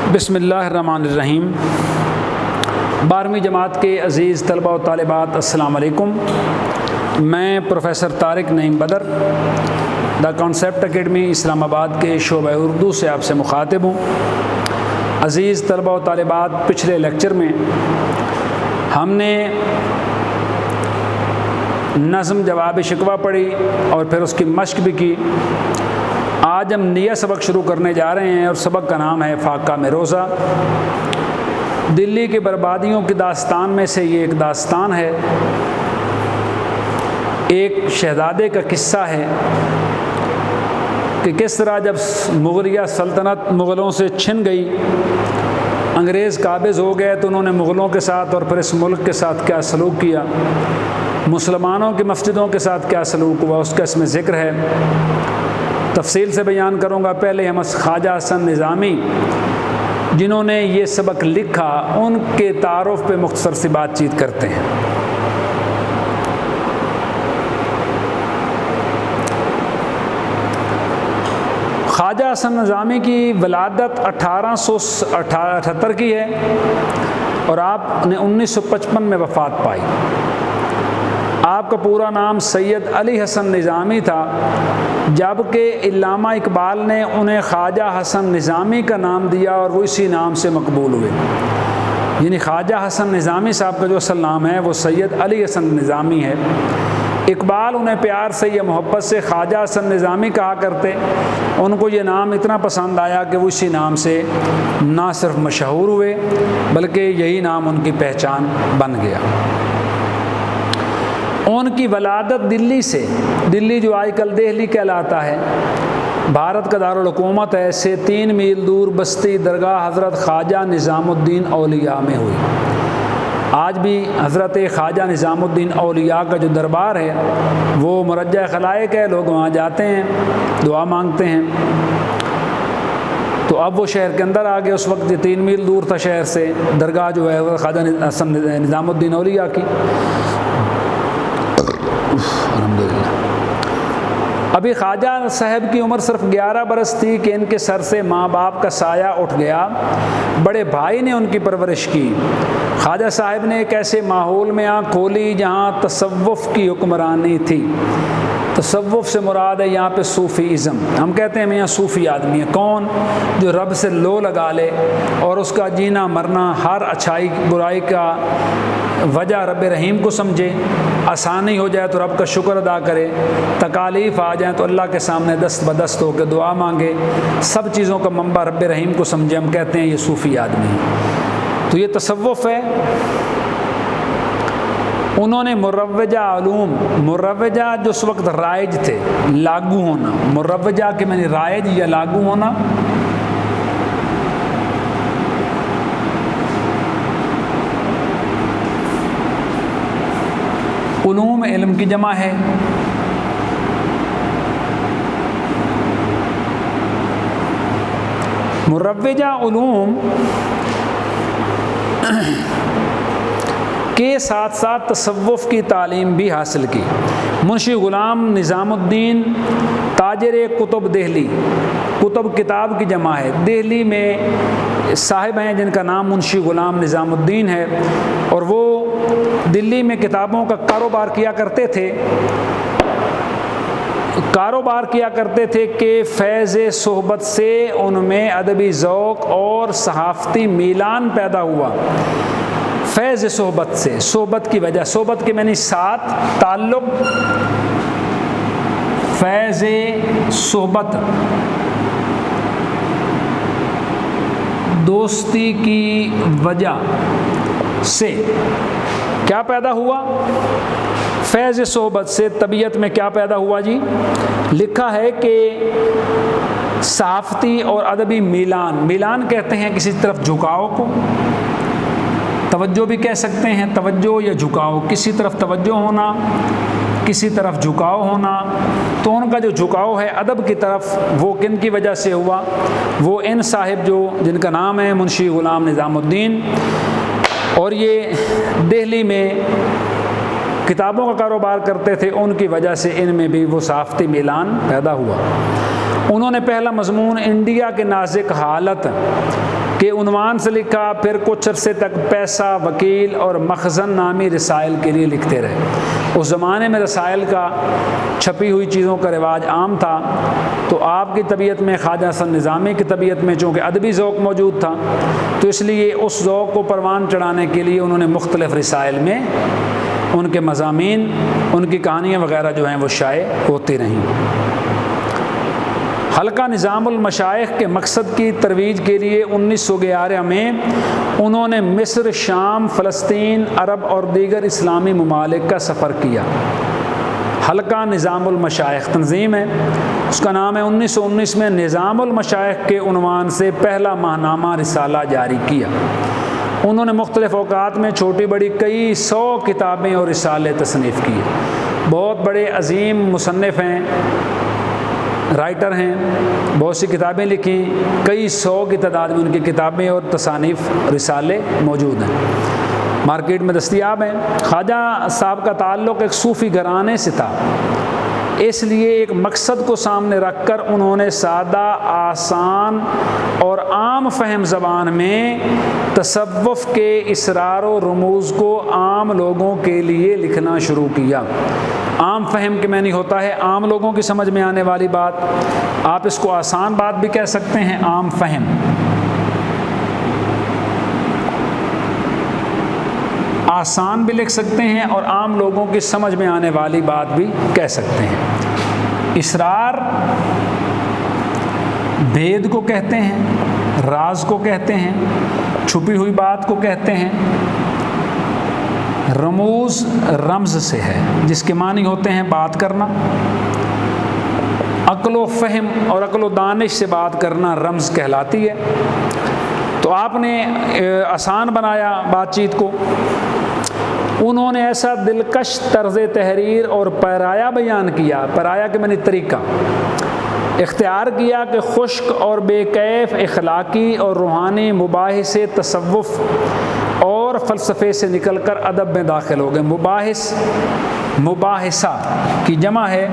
बिस्मिल्लाहिर्रहमानिर्रहीम। 12वीं जमात के अज़ीज़ तलबा व तालिबात, अस्सलाम वालेकुम। मैं प्रोफ़ेसर तारिक नईम बदर द कॉन्सेप्ट एकेडमी इस्लामाबाद के शोबा उर्दू से आपसे मुखातिब हूँ। अज़ीज़ तलबा व तालिबात, पिछले लेक्चर में हमने नज़्म जवाब शिकवा पढ़ी और फिर उसकी मश्क भी की। आज हम नया सबक शुरू करने जा रहे हैं और सबक का नाम है फाका में रोज़ा। दिल्ली की बर्बादियों की दास्तान में से ये एक दास्तान है। एक शहज़ादे का किस्सा है कि किस तरह जब मुग़लिया सल्तनत मुग़लों से छिन गई, अंग्रेज़ काबिज़ हो गए, तो उन्होंने मुग़लों के साथ और फिर इस मुल्क के साथ क्या सलूक किया, मुसलमानों की मस्जिदों के साथ क्या सलूक हुआ, उसका इसमें ज़िक्र है। तफसील से बयान करूँगा। पहले हम ख्वाजा हसन निज़ामी जिन्होंने ये सबक लिखा उनके तारुफ़ पे मुख्तसर सी बातचीत करते हैं। ख्वाजा हसन निज़ामी की विलादत 1878 की है और आपने 1955 में वफ़ात पाई। आपका पूरा नाम सैयद अली हसन निज़ामी था, जबकि इल्लामा इकबाल ने उन्हें ख्वाजा हसन निज़ामी का नाम दिया और वो इसी नाम से मकबूल हुए। यानी ख्वाजा हसन निज़ामी साहब का जो असल नाम है वो सैयद अली हसन निज़ामी है। इकबाल उन्हें प्यार से या मोहब्बत से ख्वाजा हसन निज़ामी कहा करते। उनको ये नाम इतना पसंद आया कि वो इसी नाम से ना सिर्फ मशहूर हुए बल्कि यही नाम उनकी पहचान बन गया। उनकी वलादत दिल्ली से, दिल्ली जो आजकल दिल्ली कहलाता है, भारत का दारुल हुकूमत है, से 3 मील दूर बस्ती दरगाह हज़रत ख्वाजा निज़ामुद्दीन औलिया में हुई। आज भी हज़रत ख्वाजा निज़ामुद्दीन औलिया का जो दरबार है वो मुरज्जा खलाइक है, लोग वहाँ जाते हैं, दुआ मांगते हैं। तो अब वो शहर के अंदर आ गए। उस वक्त 3 मील दूर था शहर से दरगाह जो है ख्वाजा निज़ामुद्दीन औलिया की। अभी ख्वाजा साहब की उम्र सिर्फ 11 बरस थी कि इनके सर से माँ बाप का साया उठ गया। बड़े भाई ने उनकी परवरिश की। ख्वाजा साहब ने एक ऐसे माहौल में आँख खोली जहाँ तसव्वुफ़ की हुक्मरानी थी। तसव्वुफ़ से मुराद है यहाँ पे सूफ़ीज़म। हम कहते हैं मैं यहाँ सूफ़ी आदमी है। कौन? जो रब से लो लगा ले और उसका जीना मरना, हर अच्छाई बुराई का वजह रब रहीम को समझे, आसानी हो जाए तो रब का शुक्र अदा करे, तकालीफ़ आ जाए तो अल्लाह के सामने दस्त बदस्त होकर दुआ मांगे, सब चीज़ों का मंबा रब रहीम को समझे। हम कहते हैं ये सूफ़ी आदमी है। तो ये तसव्वुफ़ है। उन्होंने मुरव्वजा उलूम, मुरव्वजा जो उस वक्त राइज थे, लागू होना, मुरव्वजा के मैंने राइज या लागू होना, उलूम इल्म की जमा है। मुरव्वजा उलूम के साथ साथ तसव्वुफ़ की तालीम भी हासिल की। मुंशी ग़ुलाम निज़ामुद्दीन ताजिर कुतुब दिल्ली, कुतुब किताब की जमा है। दिल्ली में साहिब हैं जिनका नाम मुंशी ग़ुलाम निज़ामुद्दीन है और वो दिल्ली में किताबों का कारोबार किया करते थे। कारोबार किया करते थे कि फैज़ सोहबत से उनमें अदबी ज़ौक़ और सहाफ़ती मीलान पैदा हुआ। फैज़ सोहबत से, सोहबत की वजह, सोहबत के मैंने साथ ताल्लुक़, फैज़ सोहबत दोस्ती की वजह से क्या पैदा हुआ? फैज़ सोहबत से तबीयत में क्या पैदा हुआ जी? लिखा है कि सहाफ़ती और अदबी मीलान, मीलान कहते हैं किसी तरफ झुकाव को, तवज्जो भी कह सकते हैं, तवज्जो या झुकाव, किसी तरफ तवज्जो होना, किसी तरफ झुकाव होना। तो उनका जो झुकाव है अदब की तरफ, वो किन की वजह से हुआ? वो इन साहिब जो जिनका नाम है मुंशी ग़ुलाम निज़ामुद्दीन, और ये दिल्ली में किताबों का कारोबार करते थे, उनकी वजह से इनमें भी वो सहाफ़ती मिलान पैदा हुआ। उन्होंने पहला मज़मून इंडिया के नाज़िक हालत के उन्वान से लिखा, फिर कुछ अरसे तक पैसा, वकील और मखज़न नामी रसाइल के लिए लिखते रहे। उस ज़माने में रसाइल का छपी हुई चीज़ों का रिवाज आम था, तो आपकी तबीयत में, ख्वाजा हसन निज़ामी की तबीयत में चूँकि अदबी ज़ौक़ मौजूद था, तो इसलिए उस ज़ौक़ को परवान चढ़ाने के लिए उन्होंने मुख्तलिफ़ रसाइल में उनके मज़ामीन, उनकी कहानियाँ वग़ैरह जो हैं वो शाये होती रहीं। हल्का निज़ामुल मशाइख के मकसद की तरवीज के लिए 1911 में उन्होंने मिस्र, शाम, फ़लस्तीन, अरब और दीगर इस्लामी ममालिक का सफ़र किया। हल्का निज़ामुल मशाइख तंजीम है, उसका नाम है। 1919 में निज़ामुल मशाइख के उन्वान से पहला माहनामा रिसाला जारी किया। उन्होंने मुख्तलिफ़ औक़ात में छोटी बड़ी कई 100 किताबें और रिसाले तसनीफ़ किए। बहुत बड़े अजीम मुसन्निफ़ हैं, राइटर हैं, बहुत सी किताबें लिखी, कई 100 की तादाद में उनकी किताबें और तसानीफ़ रिसाले मौजूद हैं, मार्केट में दस्तयाब हैं। ख्वाजा साहब का ताल्लुक़ एक सूफ़ी घराने से था, इसलिए एक मकसद को सामने रखकर उन्होंने सादा, आसान और आम फहम ज़बान में तसव्वुफ़ के इसरार व रमूज़ को आम लोगों के लिए लिखना शुरू किया। आम फहम के मानी होता है आम लोगों की समझ में आने वाली बात, आप इसको आसान बात भी कह सकते हैं, आम फहम। आसान भी लिख सकते हैं और आम लोगों की समझ में आने वाली बात भी कह सकते हैं। इसरार भेद को कहते हैं, राज को कहते हैं, छुपी हुई बात को कहते हैं। रमूज़ रम्ज़ से है, जिसके मानी होते हैं बात करना। अक्ल व फ़हम और अक्ल व दानिश से बात करना रम्ज़ कहलाती है। तो आपने आसान बनाया बातचीत को। उन्होंने ऐसा दिलकश तर्ज़ तहरीर और पैराया बयान किया, पैराया के मानी तरीका इख्तियार किया कि खुश्क और बेकैफ अखलाकी और रूहानी मुबाहिसे तसव्वुफ़ और फ़लसफ़े से निकलकर अदब में दाखिल हो गए। मुबाहिस, मुबाहिसा की जमा है,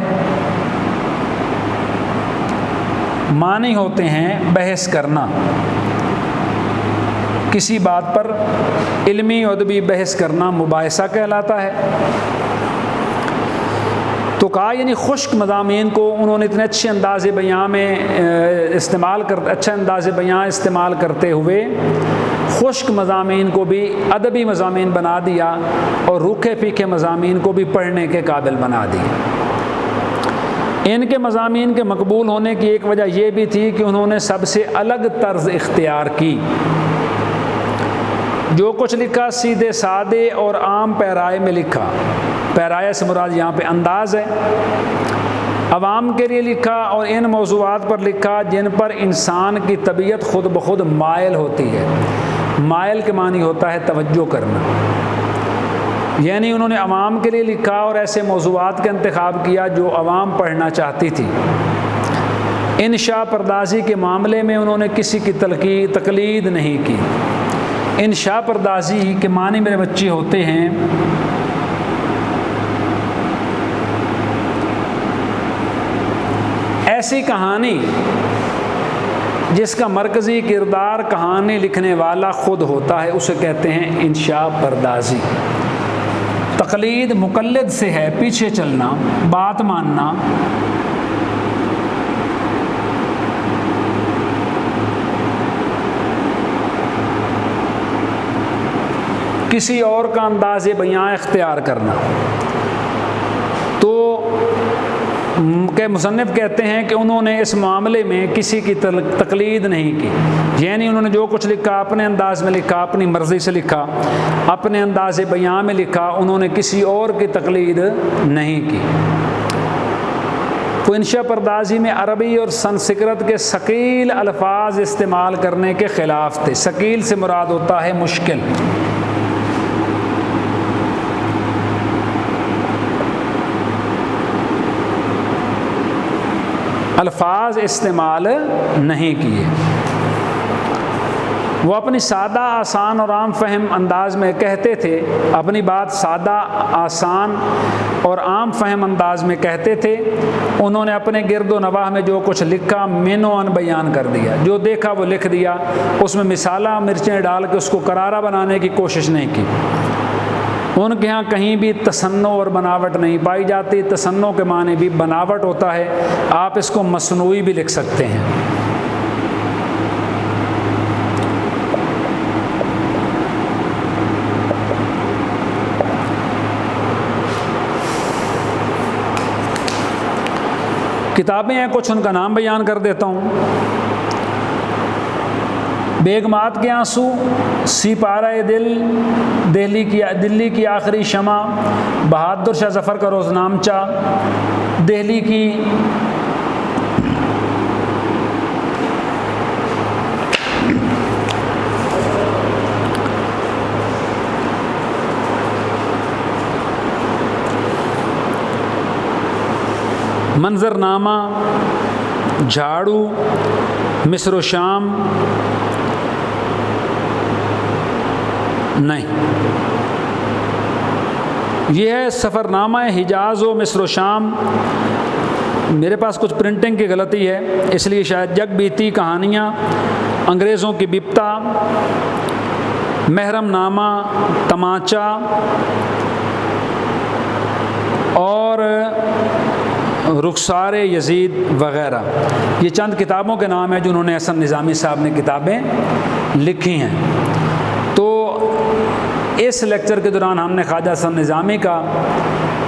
मानी होते हैं बहस करना, किसी बात पर इल्मी अदबी बहस करना मुबाहिसा कहलाता है। तो कहा यानी खुश्क मज़ामीन को उन्होंने इतने अच्छे अंदाज़ बयां में अच्छे अंदाज़ बयां इस्तेमाल करते हुए खुश्क मज़ामीन को भी अदबी मज़ामीन बना दिया और रूखे फीके मज़ामीन को भी पढ़ने के काबिल बना दिया। इनके मज़ामीन के मकबूल होने की एक वजह यह भी थी कि उन्होंने सबसे अलग तर्ज इख्तियार की। जो कुछ लिखा सीधे सादे और आम पैराए में लिखा। पैराया से मुराद यहाँ पे अंदाज़ है। अवाम के लिए लिखा और इन मौज़ूआत पर लिखा जिन पर इंसान की तबीयत खुद ब खुद मायल होती है। मायल के मानी होता है तवज्जो करना, यानी उन्होंने अवाम के लिए लिखा और ऐसे मौज़ूआत का इंतखाब किया जो अवाम पढ़ना चाहती थी। इंशा परदाज़ी के मामले में उन्होंने किसी की तकलीद नहीं की। इंशा परदाज़ी के मानी मेरे बच्चे होते हैं ऐसी कहानी जिसका मरकज़ी किरदार कहानी लिखने वाला ख़ुद होता है, उसे कहते हैं इंशा परदाज़ी। तकलीद मुक़ल्लिद से है, पीछे चलना, बात मानना। किसी और का अंदाज़े बयां इख्तियार करना। तो के मुसन्निफ़ कहते हैं कि उन्होंने इस मामले में किसी की तकलीद नहीं की, यानी उन्होंने जो कुछ लिखा अपने अंदाज में लिखा, अपनी मर्ज़ी से लिखा, अपने अंदाज़े बयां में लिखा, उन्होंने किसी और की तकलीद नहीं की। तो इंशा परदाज़ी में अरबी और संस्कृत के सकील अल्फाज इस्तेमाल करने के ख़िलाफ़ थे। सकील से मुराद होता है मुश्किल। अल्फाज इस्तेमाल नहीं किए। वो अपनी सादा, आसान और आम फहम अंदाज में कहते थे, अपनी बात सादा, आसान और आम फहम अंदाज में कहते थे। उन्होंने अपने गिरदो नवाह में जो कुछ लिखा मेनोअन बयान कर दिया, जो देखा वो लिख दिया, उसमें मिसाला मिर्चें डाल के उसको करारा बनाने की कोशिश नहीं की। उनके यहाँ कहीं भी तसन्नो और बनावट नहीं पाई जाती। तसन्नो के माने भी बनावट होता है, आप इसको मसनूई भी लिख सकते हैं। किताबें हैं कुछ, उनका नाम बयान कर देता हूँ। बेगमात के आंसू, सिपारा दिल, दिल्ली की आखिरी शमा, बहादुर शाह जफ़र का रोज़नामचा, दिल्ली की मंजरनामा, झाड़ू, मिस्र शाम, नहीं, यह है सफ़रनामा हिजाज व मिस्र शाम। मेरे पास कुछ प्रिंटिंग की गलती है, इसलिए शायद जग बीती कहानियाँ, अंग्रेज़ों की बिप्ता, महरमनामा, तमाचा और रुखसार यजीद वग़ैरह, ये चंद किताबों के नाम हैं जिन्होंने हसन निज़ामी साहब ने किताबें लिखी हैं। तो इस लेक्चर के दौरान हमने ख्वाजा हसन निज़ामी का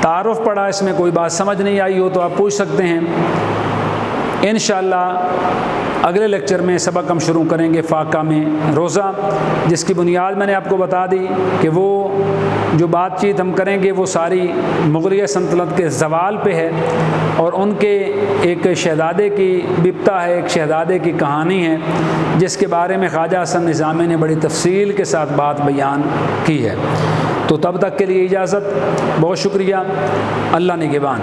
तारुफ़ पढ़ा। इसमें कोई बात समझ नहीं आई हो तो आप पूछ सकते हैं। इंशाअल्लाह अगले लेक्चर में सबक हम शुरू करेंगे फ़ाक़ा में रोज़ा, जिसकी बुनियाद मैंने आपको बता दी कि वो जो बातचीत हम करेंगे वो सारी मुग़लिया सल्तनत के ज़वाल पे है और उनके एक शहज़ादे की बिप्ता है, एक शहज़ादे की कहानी है जिसके बारे में ख्वाजा हसन निज़ामी ने बड़ी तफसील के साथ बात बयान की है। तो तब तक के लिए इजाज़त, बहुत शुक्रिया, अल्लाह निगहबान।